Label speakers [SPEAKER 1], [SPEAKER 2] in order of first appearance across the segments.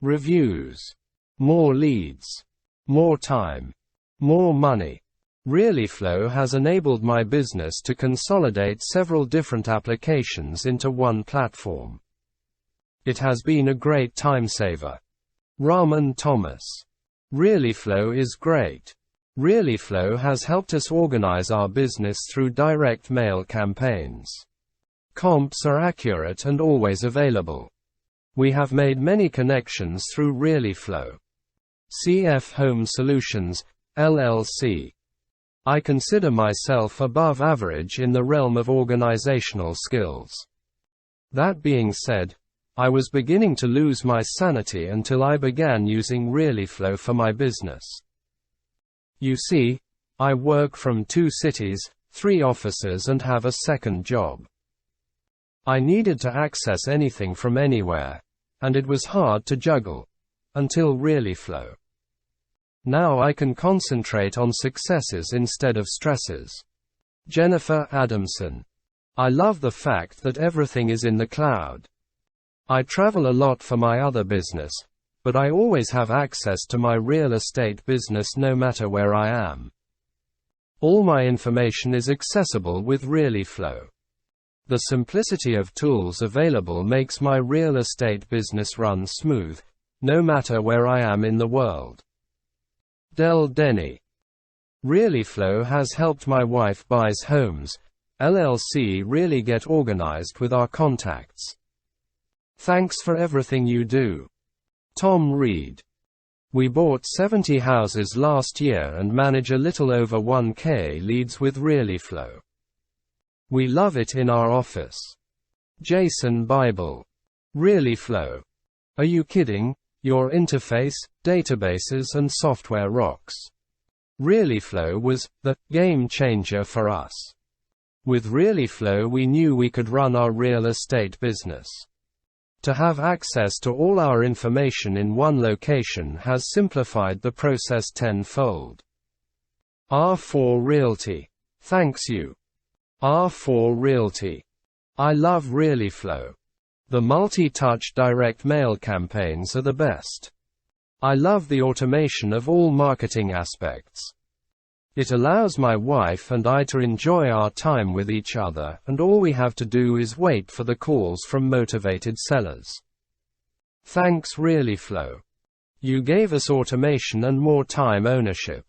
[SPEAKER 1] reviews, more leads, more time, more money. Realeflow has enabled my business to consolidate several different applications into one platform. It has been a great time saver. Raman Thomas. Realeflow is great. Realeflow has helped us organize our business through direct mail campaigns. Comps are accurate and always available. We have made many connections through Realeflow. CF Home Solutions, LLC. I consider myself above average in the realm of organizational skills. That being said, I was beginning to lose my sanity until I began using Realeflow for my business. You see, I work from 2 cities, 3 offices and have a second job. I needed to access anything from anywhere, and it was hard to juggle, until Realeflow. Now I can concentrate on successes instead of stresses. Jennifer Adamson. I love the fact that everything is in the cloud. I travel a lot for my other business, but I always have access to my real estate business no matter where I am. All my information is accessible with Realeflow. The simplicity of tools available makes my real estate business run smooth, no matter where I am in the world. Del Denny. Realeflow has helped my wife buys homes, LLC really get organized with our contacts. Thanks for everything you do. Tom Reed. We bought 70 houses last year and manage a little over 1K leads with Realeflow. We love it in our office. Jason Bible. Realeflow. Are you kidding? Your interface, databases and software rocks. Realeflow was the game changer for us. With Realeflow we knew we could run our real estate business. To have access to all our information in one location has simplified the process tenfold. R4 Realty. Thanks you. R4 Realty. I love Realeflow. The multi-touch direct mail campaigns are the best. I love the automation of all marketing aspects. It allows my wife and I to enjoy our time with each other, and all we have to do is wait for the calls from motivated sellers. Thanks Realeflow. You gave us automation and more time ownership.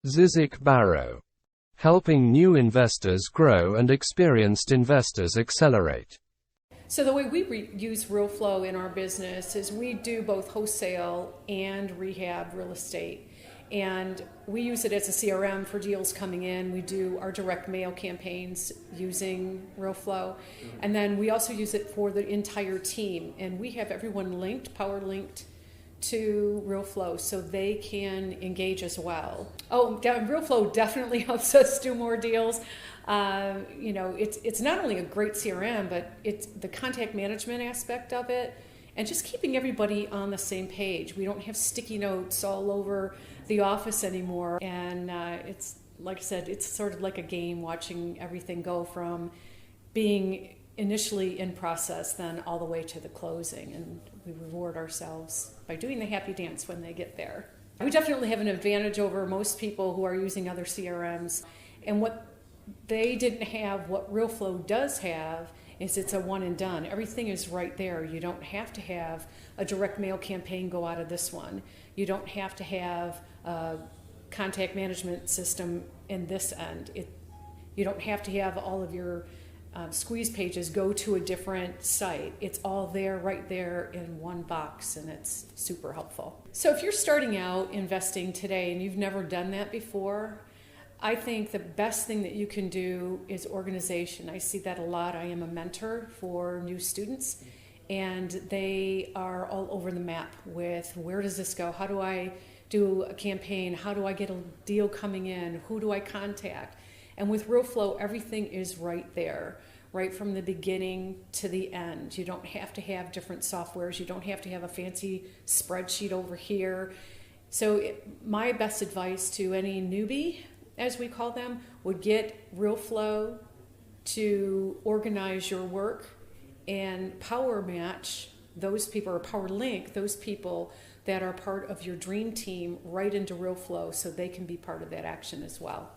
[SPEAKER 1] Zizek Barrow. Helping new investors grow and experienced investors accelerate.
[SPEAKER 2] So the way we use Realeflow in our business is we do both wholesale and rehab real estate. And we use it as a CRM for deals coming in. We do our direct mail campaigns using Realeflow. And then we also use it for the entire team. And we have everyone linked, power linked to Realeflow so they can engage as well. Oh, Realeflow definitely helps us do more deals. It's not only a great CRM, but it's the contact management aspect of it and just keeping everybody on the same page. We don't have sticky notes all over the office anymore. And it's, like I said, it's sort of like a game, watching everything go from being initially in process then all the way to the closing. And we reward ourselves by doing the happy dance when they get there. We definitely have an advantage over most people who are using other CRMs. And what they didn't have, what Realeflow does have, is it's a one and done. Everything is right there. You don't have to have a direct mail campaign go out of this one. You don't have to have a contact management system in this end. You don't have to have all of your squeeze pages go to a different site. It's all there, right there in one box, and it's super helpful. So if you're starting out investing today and you've never done that before, I think the best thing that you can do is organization. I see that a lot. I am a mentor for new students, and they are all over the map with where does this go? How do I do a campaign? How do I get a deal coming in? Who do I contact? And with Realeflow, everything is right there, right from the beginning to the end. You don't have to have different softwares. You don't have to have a fancy spreadsheet over here. So my best advice to any newbie, as we call them, would get Realeflow to organize your work and power match those people, or Power Link those people that are part of your dream team right into Realeflow so they can be part of that action as well.